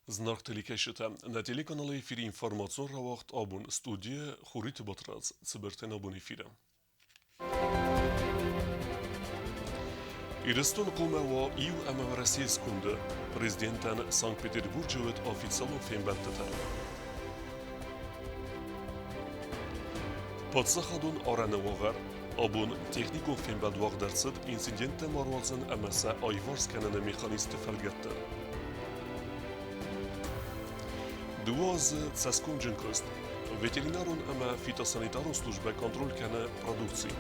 Знак телекешета на телеканале эфире информацион равахт абун студия Хурит Батраз цибертен абун эфира. Ирестон Кумева ив ама Россия скунда президентан Санкт-Петербуржевет официально фембаттата. Подсахадун ораневагар абун технику фембадвагдерцет инцидентте марвазен амаса айварсканана механисты фалгатта. Дуаз цаскунджинкост ветеринарун ама фитосанитарун служба контроль кана продукции.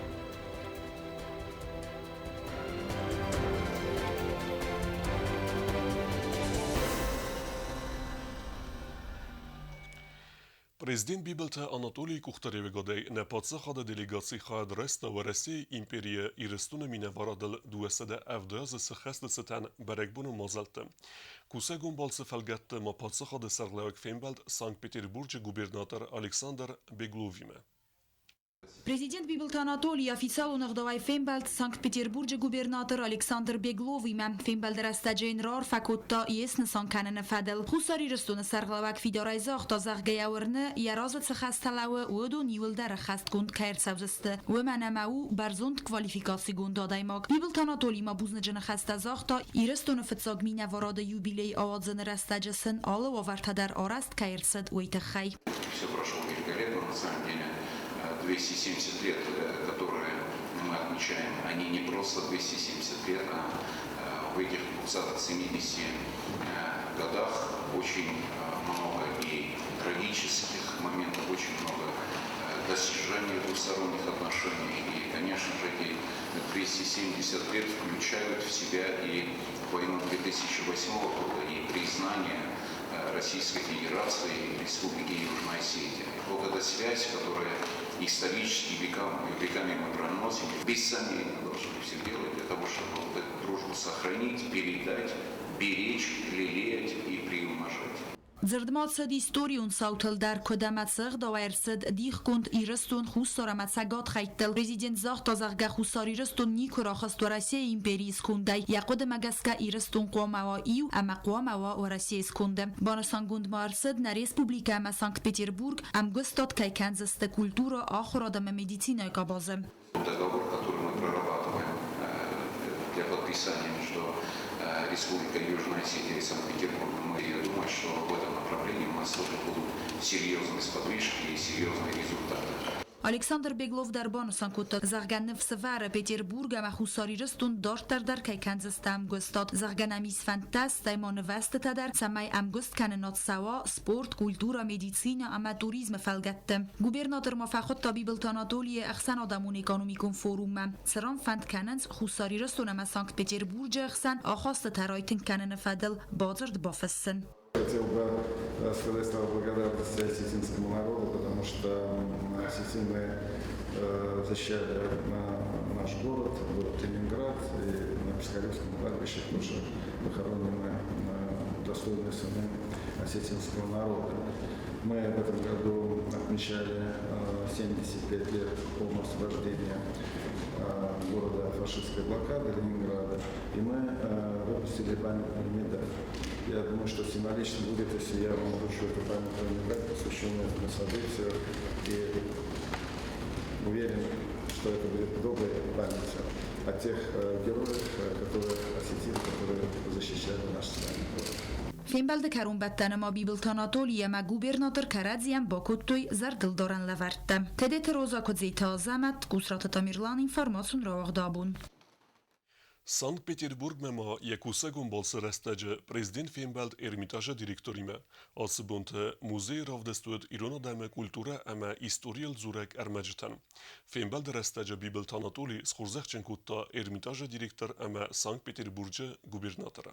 Президент Бибелта Анатолий Кухтаревигодей на подсахада делегации хад реста в России империя Ирестуна Минаварадал дуэсада авдоаза сахастацатан барекбуну мазалта. Кусагун балса фалгатта ма подсахада сарлавак фембалд Санкт-Петербурге губернатор Александр Бегловиме. Президент Бибелта Анатолий официально нагдавай фембалд Санкт-Петербурге губернатор Александр Бегловиме. Фембалд растаджейн рар факутта есн санканен фадел. Хусари рестуна сарлавак фидорай захта захгаяурне яраза цхасталауе уду нивлдер хаст гунд кайрсавзсте. Веманамау барзунд квалификации гунд дадаймак. Бибелта Анатолий ма бузнеджен хаста захта ирестуна фцаг мина варада юбилей авадзен растаджсен алла вавартадар араст кайрсад уйтахай. Все прошло великолепно, на самом деле. 270 лет, которые мы отмечаем, они не просто 270 лет, а в этих 270 годах очень много и трагических моментов, очень много достижений двусторонних отношений. И, конечно же, эти 270 лет включают в себя и войну 2008 года, и признание Российской Федерации и Республики Южная Осетия. Вот эта связь, которая исторически веками мы проносим, без сомнения должны все делать для того, чтобы вот эту дружбу сохранить, передать, беречь, лелеять и приумножать. زردماتسد историю саутал дар кодаматсаг давайрсад дих кунд ирестун хусараматсагат хайтал президент зах тазарга хусари рестун никура хаст Россия империи скундай якод магаска ирестун qomava iu ama qomava Россия скунда банасангунд марсад на республика ама Санкт-Петербург am гостат кайканзаста культура ахрада медицина кабаза. Договор, который мы прорабатываем для подписания между Республикой Южная Осетия и Санкт-Петербургом, я думаю, что в этом направлении у нас тоже будут серьезные сподвижки и серьезные результаты. Александр Беглов дар банусан кутта зарганне в Севара Петербурга ма хусари рестун дортар дар кайканзаста am гостат зарганамис фантаст таймон вестата дар самай am гост каненат сава спорт, культура, медицина ама туризм фалгатте. Губернатор мафахот Бибелта Анатолий ахсан адамун экономикум форум сран фанд каненс хусари рестун ама Санкт-Петербург ахсан ахаст тарайтин канен фадел базард бафессен. Хотел бы сказать слова благодарности осетинскому народу, потому что осетины защищали наш город Ленинград, и на Пискаревском кладбище тоже похоронены достойные сыны осетинского народа. Мы в этом году отмечали 75 лет полного освобождения города фашистской блокады Ленинграда, и мы выпустили памятную медаль. Я думаю, что символично будет, если я вам вручу эту памятную медаль, посвященную этому событию, и уверен, что это будет добрая память о тех героях, которые защищали наш с вами город. فیمبلد کرون بدتن ما بیبلتان آتولیه ما گوبرناتور کرادزیم با کتوی زردل دارن لورده. تدت روزا کد زیتا زمت گسرات تامیرلان اینفرماسون را دابون. Санкт-Петербург мема якусагун болса растаджа президент фембалд эрмитажа директориме. Асыбунта музей равдестует иронадаме культура ама историал зурак армаджтан. Фембалд растаджа Бибелта Анатолий схурзахчен кутта эрмитажа директор ама Санкт-Петербурга губернатора.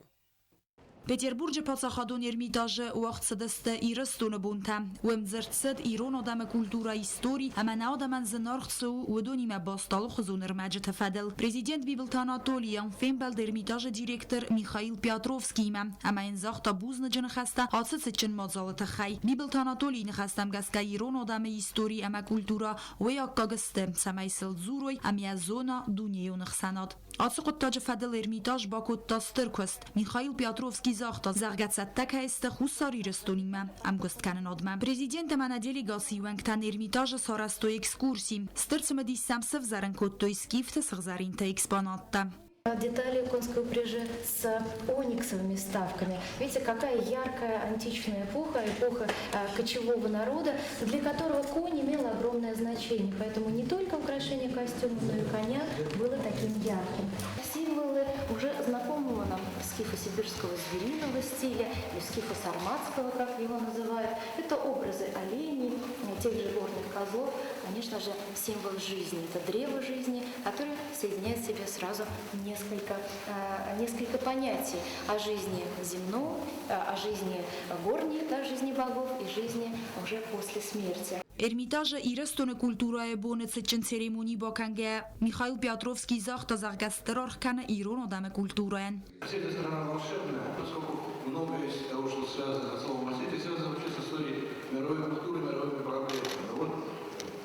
Петербург пасахадон эрмитажа вақт садасты ирыстуны бунта. Уэмзерцед ирон адаме культура истори, ама на адаман зенархсу удониме басталу хзунер маджет фадел. Президент Бибелта Анатолий фембалд эрмитажа директор Михаил Петровский ама энзахта бузны джен хаста хацыцычын мазалыты хай. Бибелта Анатолий нхастам гаска ирон адаме истори ама культура веякка гысты. Самайсыл зурой амия зона дунею нхсанат. Atsıq ottaca fədəl Ermitaj bakotda stırkost. Mikhail Piotrovski zaxta zərgətsətdə kəyistə xussari rıstonimə. Am gostkanın odmə. Prezident mənə delegasi yüəngtən Ermitaj sarasto ekskursi. Stırcımı dissəm sıv zərən kotto iskifte sıqzarintə eksponatda. Детали конской упряжи с ониксовыми вставками. Видите, какая яркая античная эпоха, эпоха кочевого народа, для которого конь имел огромное значение. Поэтому не только украшение костюма, но и коня было таким ярким. Символы уже знакомого нам скифо-сибирского звериного стиля, или скифо-сарматского, как его называют. Это образы оленей, тех же горных козлов, конечно же, символ жизни. Это древо жизни, которое соединяет в себе сразу несколько понятий о жизни земной, о жизни горней, о жизни богов и жизни уже после смерти. Ermitajը իրստոնը կուլտուրայ բոնեցեչն ցերեմոնի բականգե Михаил Петровский захта заргастерор кана Ирон одаме культурен. Вся эта страна волшебная, поскольку многое из того, что связано с словом «осетия», связано вообще с историей мировой культуры, мировыми проблемами. Вот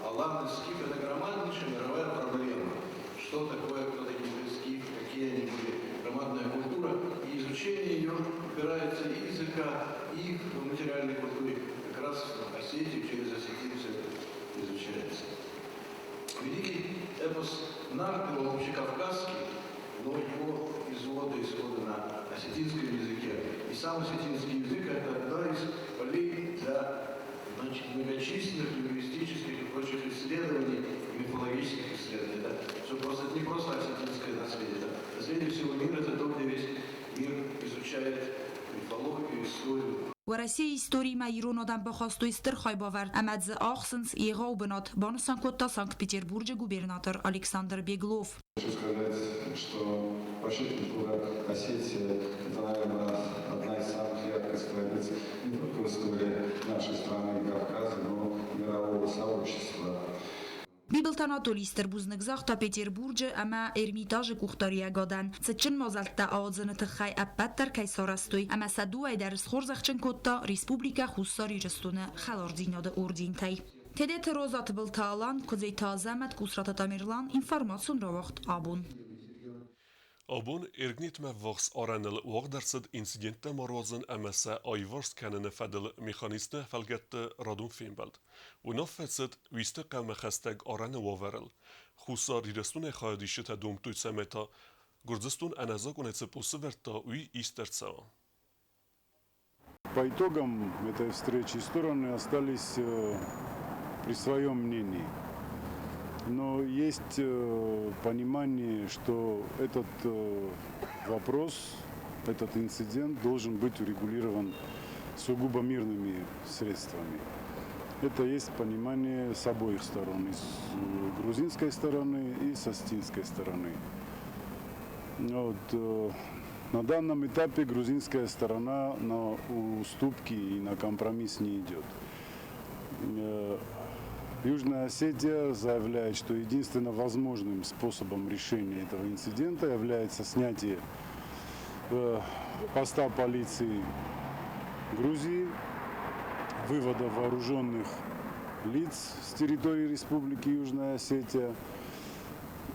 Алан скиф – это громаднейшая мировая проблема. Что такое, кто такие были скифы, какие они были, громадная культура. И изучение ее опирается и языка, и в материальной культуре. Как раз в Осетии, через Осетию все это изучается. Великий эпос наш был общекавказский, но его исходы на осетинском языке. И сам осетинский язык – это одна из полей для многочисленных лингвистических и прочих исследований, мифологических исследований. Это не просто осетинское наследие, это наследие всего мира, это то, где весь мир изучает мифологию, историю. و Россия истории ма Ирон одам бахасту истер хай бавард. Амадз Ахсенс и Гаубенат, Банусан Котта, Санкт-Петербурге, губернатор Александр Беглов. Хочу сказать, что вообще культура Осетии – это, наверное, одна из самых ярких страниц не только в истории нашей страны и Кавказа, но и мирового сообщества. Bibeltan Atolister buznek zachta Peterburgje ama Ermitage kuchtaria gadan. Cetchen mazalta adzene tchai appatter kaisarastoi ama saduai ders khorzachchen kotta Respublika Khussari Restone khalordinade ordintay. Tedet rozat biltalan kuzey tazamet kusrata tamirlan informasyon ravaxt abun. Abun ergnit me vax aranel wagdarsed incidente marozen MSA ayvars kanene fedel mechaniste felgette radon filmbeld. و نفست ویسته قوم خستگ آرن وورل. خوصار ریرستون خواهدیشت دوم توی سمتا گرزستون انزا کنه پوسه ورتا وی ایسترца. По итогам этой встречи стороны остались при своем мнении. Но есть понимание, что этот вопрос, этот инцидент должен быть урегулирован сугубо мирными средствами. Это есть понимание с обоих сторон, и с грузинской стороны, и с осетинской стороны. Вот, на данном этапе грузинская сторона на уступки и на компромисс не идет. Южная Осетия заявляет, что единственно возможным способом решения этого инцидента является снятие поста полиции Грузии, вывода вооруженных лиц с территории Республики Южная Осетия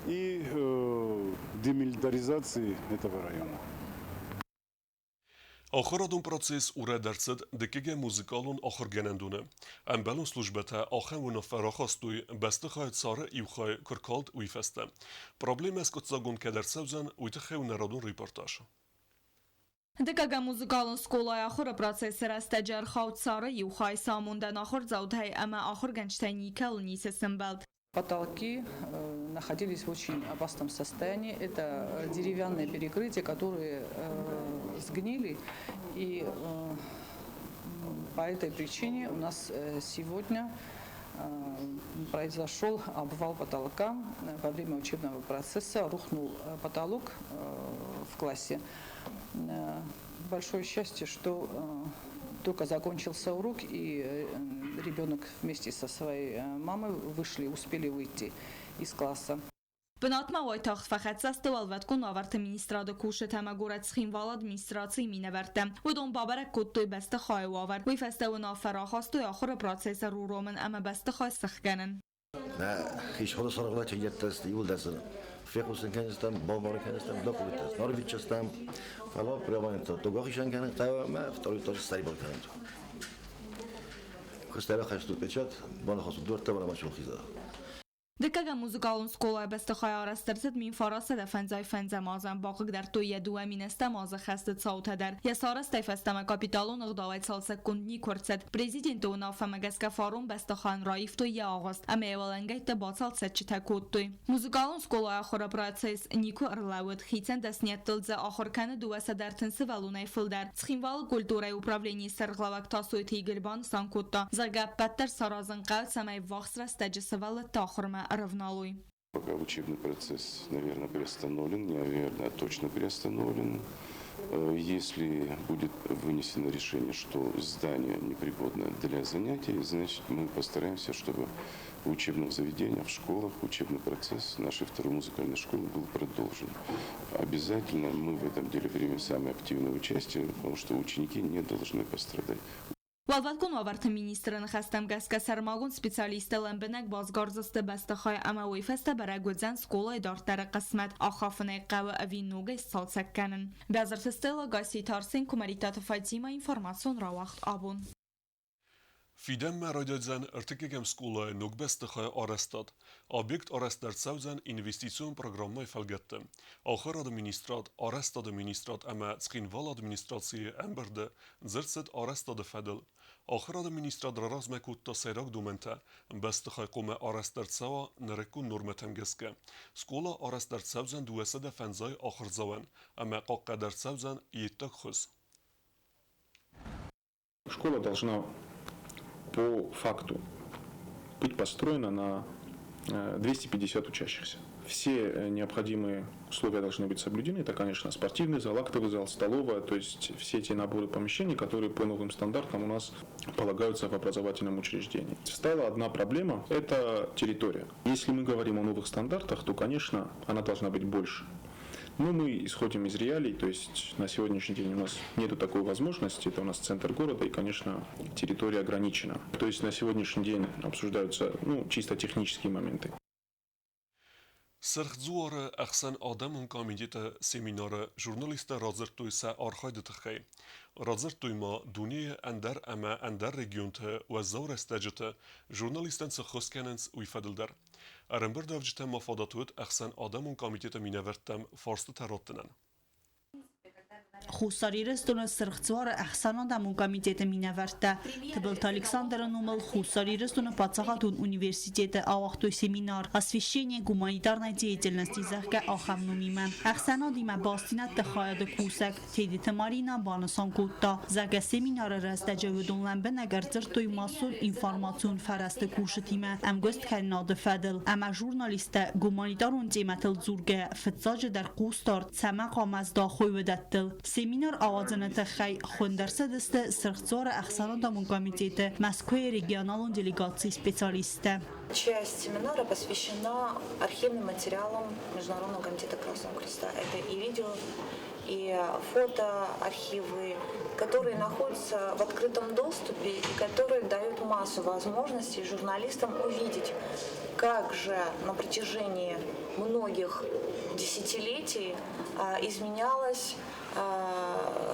и демилитаризации этого района. آخرادون پروسس اوره درصد دکیگ موزیکالون آخر گنندونه. ام بلون سلوجبته آخر و نفراخستوی بسته خواهد ساره ایو خواهد کرکالد ویفسته. پرابلم است که تزاگون که در سوزن ویتخه و نرادون ریپورتاش. دکاگا موزیکالون سکولای آخر پروسس رستجر خواهد ساره ایو خواهد ساموندن آخر زودهای اما آخر گنجتنی کل نیست سنبلد. Потолки находились в очень опасном состоянии. Это деревянные перекрытия, которые сгнили. И по этой причине у нас сегодня произошел обвал потолка. Во время учебного процесса рухнул потолок в классе. Большое счастье, что только закончился урок, и ребенок вместе со своей мамой успели выйти из класса. Բնատմա ոյթախտ վախեցած տվալվետ կունավարտ մինիստրադը կուշը թեմագորած խինվալ ադմինիստրացի մինավերտը։ Ոդոն բաբարակ կոտոյ բեստը խայ ուավար։ Ոյֆեստեվն աֆարախաստոյ ախորը պրոցեսը ռուրոմն ամը բեստը խայ սխգանն։ خیش خود سرقت یت است یول دست Фехусен кенестам, Бомбарен кенестам, Доковитас, Норвичастам, Фало, Приобанто, Тугохишан кенестам, второй тоже Старибал кенестам. Костера хашду печат, Бонахосу Дурта, Барамачул Хиза. Декага музыкалун скола бестахай арастыртыд мин фараса да фензай фенза мазан бақыг дар туя дуа минеста маза хасты цаута дар. Я сарас тайфастама капиталун ыгдавайт сал секундни курцет. Президенту нафамагаска фарум бестахан раиф туя агост. Ама евалангайта бацал сетчита куттуй. Музыкалун скола ахора процесс нику ырлауд. Хитен даснеттылдзе ахорканы дуаса дар тынсы валунай фылдар. Цхинвал культурай управлении сарглавак тасуй тигельбан санкутта. Загаппаттар саразын қавт самай вахсра стаджисывалы тахырма. Пока учебный процесс, наверное, приостановлен, наверное, точно приостановлен. Если будет вынесено решение, что здание непригодно для занятий, значит, мы постараемся, чтобы в учебных заведениях, в школах учебный процесс нашей второй музыкальной школы был продолжен. Обязательно мы в этом деле примем самое активное участие, потому что ученики не должны пострадать. Валваткун аварта министрын хастам гаска сармагун специалисты лэмбэнак базгарзысты бастахай ама уйфеста барагудзан скола идартары қысмет ахафынай қавы авинуга салцакканын. Бязартыстыла гаси тарсын кумаритаты Фатима информацион равахт абун. Fidem meradjadzen ertekegem skola nog bestige arrestat. Objekt arrestartsauzen investition programmai felgette. Acher administrat arrest administrat ama tskinval administratie emberde zertset arrestade fedel. Acher administrat razmekutta seirak dumente. Bestige kome arrestartsawa nerekun normetemgeske. Skola arrestartsauzen duesede fenzai acherzawen. Ama qaqadartsauzen yittak khus. Школа должна по факту быть построена на 250 учащихся. Все необходимые условия должны быть соблюдены. Это, конечно, спортивный зал, актовый зал, столовая, то есть все те наборы помещений, которые по новым стандартам у нас полагаются в образовательном учреждении. Стала одна проблема – это территория. Если мы говорим о новых стандартах, то, конечно, она должна быть больше. Но мы исходим из реалий, то есть на сегодняшний день у нас нет такой возможности, это у нас центр города и, конечно, территория ограничена. То есть на сегодняшний день обсуждаются чисто технические моменты. Сырхзуары Ахсан Адамын комитеті семинары журналисты разыртуйса архайды тұқай. Разыртуйма дүние әндер әмә әндер регионты вәззаур әстәжіті журналистен сыққыскенінс уйфадылдар. Әрінбір дәвжіті мафадатуыт Ахсан Адамын комитеті минавәрттім фарсты тәраттынан. Хусарирыстуны сырхцвары Ахсан Адамын комитеті минавәртті. Тыбылт Александрын умыл Хусарирыстуны Пацахатун университеті ауақтуй семинар «Освещение гуманитарной деятельности» захка ахамнумимен. Ахсан Адима бастинат тахаяды кусак, тедиті Марина банысан кутта. Зага семинары рәстәжәвүдунлан бәнәгәрцір туй масул информацион фәрәсті кушытиме. Әмгөст кәлінады фәділ. Әмә журналисті гуманитарун демәтіл зурге фітсажы дәр кустар цәмәқ амазда хойведәттіл. Семинар авазını тахай хондарсадысты сырхцора Ахсан Адамын комитеты Москвы региональной делегации специалиста. Часть семинара посвящена архивным материалам Международного комитета Красного Креста. Это и видео, и фотоархивы, которые находятся в открытом доступе и которые дают массу возможностей журналистам увидеть, как же на протяжении многих десятилетий изменялась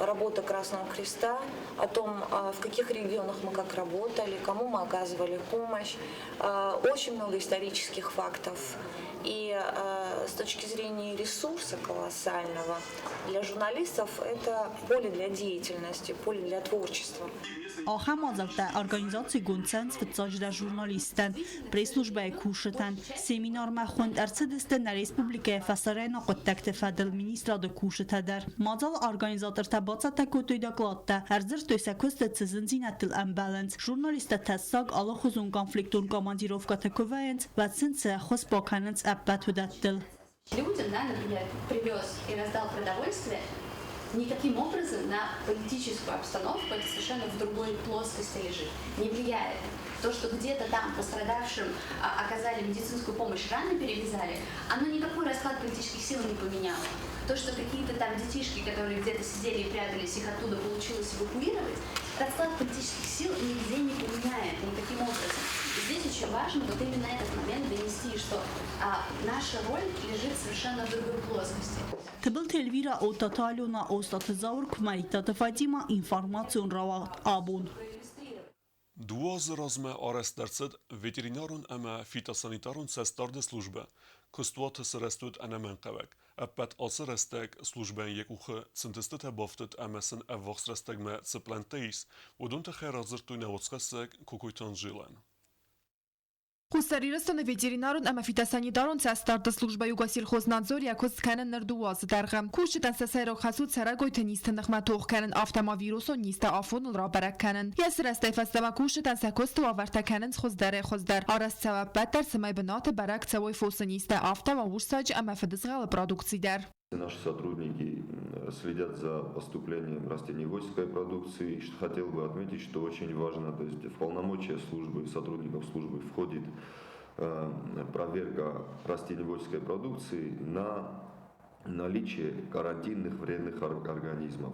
работа Красного Креста, о том, в каких регионах мы как работали, кому мы оказывали помощь. Очень много исторических фактов. И с точки зрения ресурса колоссального, для журналистов это поле для деятельности, поле для творчества. Aham azalta organizacji guncenc wycoźda żurnalisten, press-służbę kuszytan, seminar məxund ərçədistən Respublikaya fəsərəyna qıttəkdə fədil ministra da kuszytədər. Mazal organizator tabaca təkotuy daqlatda, ərzir töysə köstətsizin zinətil əmbələnc, jurnalistə təssaq alı xuzun konfliktun komandirovka təkovəyənc və cinsə xus bakanınc əbbət ödətdil. Людям, например, привез и раздал продовольствие, никаким образом на политическую обстановку это совершенно в другой плоскости лежит, не влияет. То, что где-то там пострадавшим оказали медицинскую помощь, раны перевязали, оно никакой расклад политических сил не поменяло. То, что какие-то там детишки, которые где-то сидели и прятались, их оттуда получилось эвакуировать, расклад политических сил нигде не поменяет никаким образом. Здесь еще очень важно вот именно этот момент донести, что наша роль лежит совершенно в другой плоскости. Тбылт Эльвира Отаталюна Остатызаур Кмаритата Фатима информацион рават абун. Duaz razme arestdarcet veterinarun ama fitosanitaron sestarde slujbe, kostuat srestut anamenkavek, appet asrestek slujben yekuche centestete baftet amasen avvaxresteg me seplanteis, udunte herazertu neotsresek kukuitan žilen. Хусарирстон ветеринарун ама фитосанитарун састарда служба югосельхознадзор якос канен нердуаз даргам. Кушетан сесайрок хасуд сарагой тенисте нахматух канен автомавирусон нисте афон ра барак канен. Ясрастай фастама кушетан сакосту аварта канен хоздar. Араст саваб баттар самай бенате барак цавой фоса нисте автома вурсач ама федезгала продукции дар. Наши сотрудники следят за поступлением растениеводческой продукции. Хотел бы отметить, что очень важно, то есть в полномочия службы, сотрудников службы входит проверка растениеводческой продукции на наличие карантинных вредных организмов.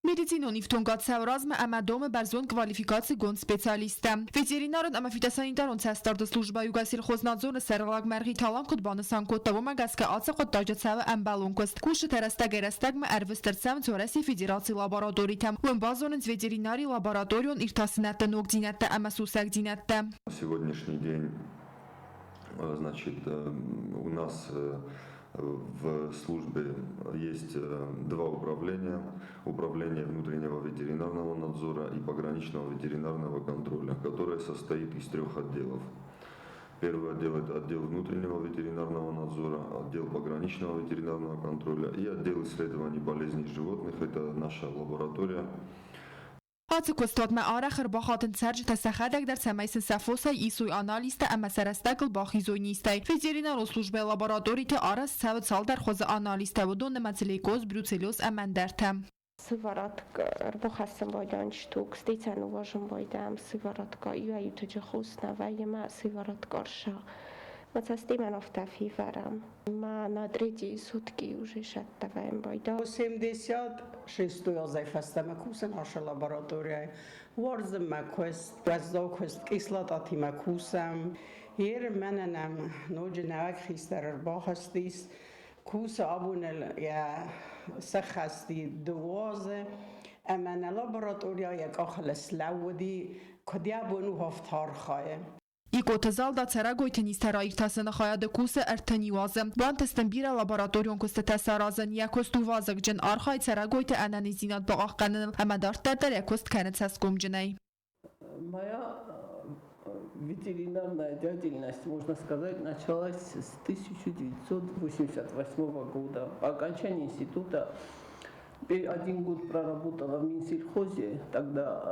Медицинон ифтонгат савразм ама доме барзон квалификации гон специалиста. Ветеринарон ама фитосанитарон сестарда служба югосельхознадзор серлаг марги талан код банасан код того магаска аца код дажат сава амбалон кост. Куш терастаг ма арвестерцам цораси федерации лабораторитам. Уэн базонен ветеринарий лабораторион иртасинатта ногдинатта ама сусак динатта. Сегодняшний день, значит, у нас в службе есть два управления. Управление внутреннего ветеринарного надзора и пограничного ветеринарного контроля, которое состоит из 3 отделов. Первый отдел – это отдел внутреннего ветеринарного надзора, отдел пограничного ветеринарного контроля и отдел исследований болезней животных – это наша лаборатория. Ацикостот ма арахер бахатен царж тасахадак дар самайсен сафоса исуй аналиста ама сарастакл бахизой нистай. Ветеринару службе лабораторите арас савд сал дар хоз аналиста водон мацелейкоз брюцеллез амандартам. Сывороtka рбохасам бойдан штук, стейцан уважам бойдам сывороtka, юаютаджа хусна вайма сывороtka арша. Мацасти мен автафи варам. Ма на 3 сутки уже шаттаваем бойда. 86-й зайфастама кусан наша лаборатория. Варзам макост, газдокост кислотати макусам. Ер мененам ноджнавак хистар бахастис. Куса абунел я сахасти دوازه امن لابراتوریا یک آخل سلودی کدیا بونو هفتار خواهی Икотазал да царагой тенистера иртасена хаяда куса артаниуаза. Бантестен бира лабораторион кусте тасаразен якосту вазак джен архай царагой те ананизинат багах канен амадарта якост канет саскомдженай. Моя ветеринарная деятельность, можно сказать, началась с 1988 года. По окончании института 1 год проработала в Минсельхозе, тогда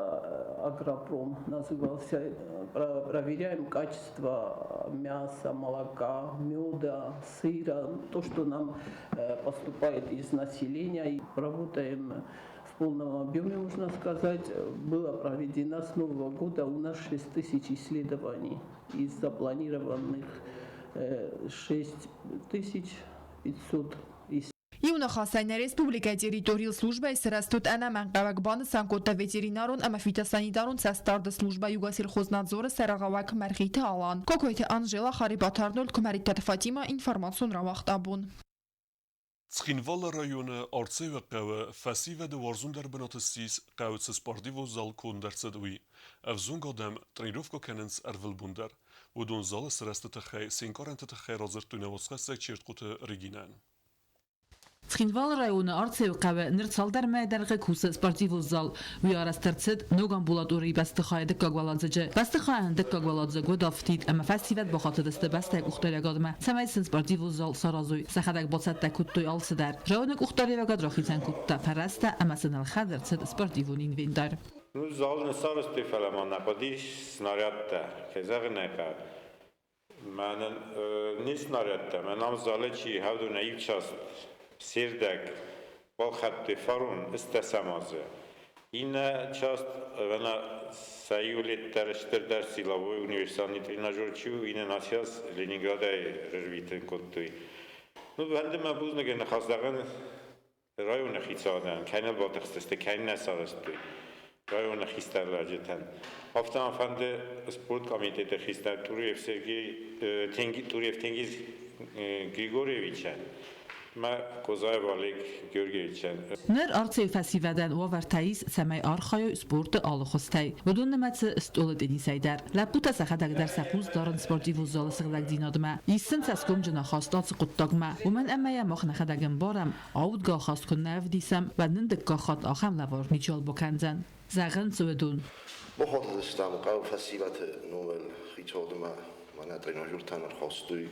Агропром назывался. Проверяем качество мяса, молока, меда, сыра, то, что нам поступает из населения. И работаем в полном объеме, можно сказать. Было проведено с Нового года у нас 6000 исследований. Из запланированных 6500 Иуна хасайна республика территориал служба срастут ана манqavakban санкота ветеринарон ама фитосанитарон састарда служба югосельхознадзора сарагавак мархите алан. Кокойте Анжела Харибатарнол Кумаритат Фатима информацион равахтабун. Ცხინვალა რაიონը արծեվը կավը ֆասիվը դվարզունդար բնոտսիս կայուցս սպարտիվո զալ կոնդարցդուի ավզուն գոդեմ տրեյրովկո կենենց արվելբունդար ودون زال سرسته تخی سینکارنت تخی رازر تونوسخه سکچرت قوت ریگینن Ცხինვალ ռայոնը արծև կավը նրցալդար մայդարղը կուսը սպարտիվոզ զալ վիարաստերցետ նոգ ամբուլատորի բաստխայ դկագվալadzը բաստխայն դկագվալadzը գոդավտիտ ամա ֆասիվատ բոխատը դստը բաստայ ուխտարյագադմա սամայսն սպարտիվոզ զալ սարազոյ սախադակ բոցատ տակուտտոյ ալսդար ժողնիկ ուխտարյագad ռոխիցան կուտտա ֆարաստա ամասնալ խադերցետ սպարտիվոն ինվենտար Ну, залны старости фаламана, подиш снарядта, кезагнека. Манен не снарядта, манам залечи хавду наив част сирдак, балхатты фарун истесамазы. Инна част вана саюлеттер штырдар силовой универсальный тренажер чу, инна насяс Ленинградай ржвитен коттуй. Ну, вандема бузнеген хаздаган район хицадан, кайнал батахстесте, кайнна сарастуй. rayona xistarlacıtan. Haftan fende sport komiteti xistar Turiyev Sergey Turiyev Tengiz Grigoryeviçen. Ma Kozayev Oleg Georgieviçen. Ներ արծեվ ֆասիվադան ու ավարտայիս սամայ արխայո սպորտը ալոխոստայ Ոդոնը մացը ստոլը տենիսայդար լապուտա սախադագդար սախուզ դարն սպորտիվ ուզալը սղլակ դինադմա իսն ցասկոմ ջնախաստած կուտտագմա ու մեն ամայա մոխնախադագն բարամ աուդ գախաստ կնավ դիսամ վանն դկախատ ախամ լավոր միջալ բոքանձան զաղն ծուդուն Բոխոտստամ կավ ֆասիվատը նովել խիչոդմա մանա տրենաժուրտան խոստույ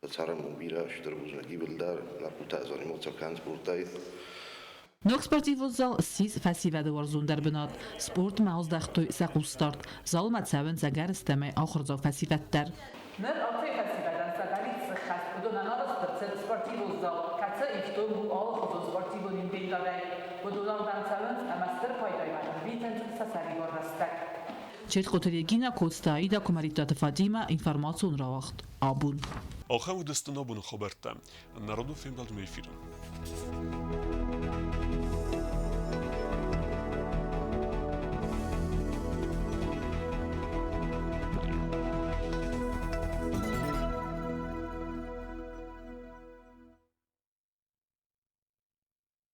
Ցարեմ բիրա շտրուզնը գիվլդար լապուտա զոնի մոցական սպորտայ Նոր սպորտիվ ուզալ սիս ֆասիվադը վարզունդար բնատ սպորտ մաուզդախտույ սակուստարտ զալմացավն զագար ստեմե ախրձով ֆասիվատտար Ներ արծեվ ֆասիվադան սագալից սխած Ոդոնանալը ստրցել սպորտիվ ուզալ կացը իվտում ու ալոխոզով սպորտիվ ունին բեյտավայ Ոդոնալդանցավն ամաստր պայդայման վիցենց սասարի վարրաստակ Չետ խոտերեգինա կոստայի դա կոմարիտատը Ֆադիմա ինվարմացիոն ռավախտ Աբուն Ախամ ու դստնաբուն խոբերտը, Народу Фембалд Мейфирен.